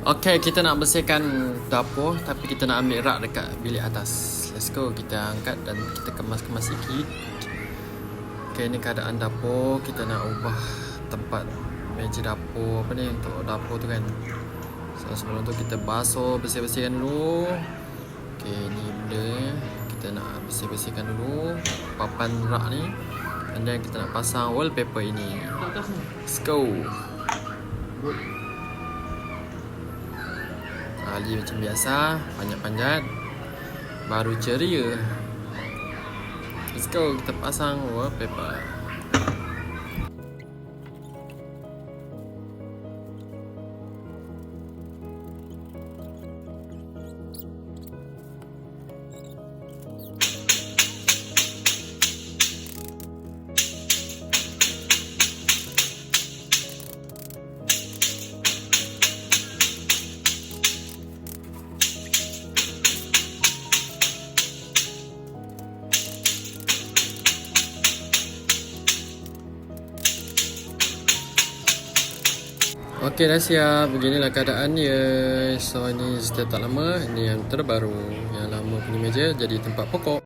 Okay, kita nak bersihkan dapur, tapi kita nak ambil rak dekat bilik atas. Let's go, kita angkat dan kita kemas-kemas sikit. Okay, ni keadaan dapur. Kita nak ubah tempat meja dapur apa ni untuk dapur tu kan. So sebelum tu kita basuh, bersih-bersihkan dulu. Okay, ni benda kita nak bersih-bersihkan dulu papan rak ni. And then kita nak pasang wallpaper ini. Let's go. Ali macam biasa, panjat-panjat baru ceria. Let's go, kita pasang wallpaper. Okey, dah siap. Beginilah keadaannya. So ini sudah tak lama. Ini yang terbaru. Yang lama punya meja jadi tempat pokok.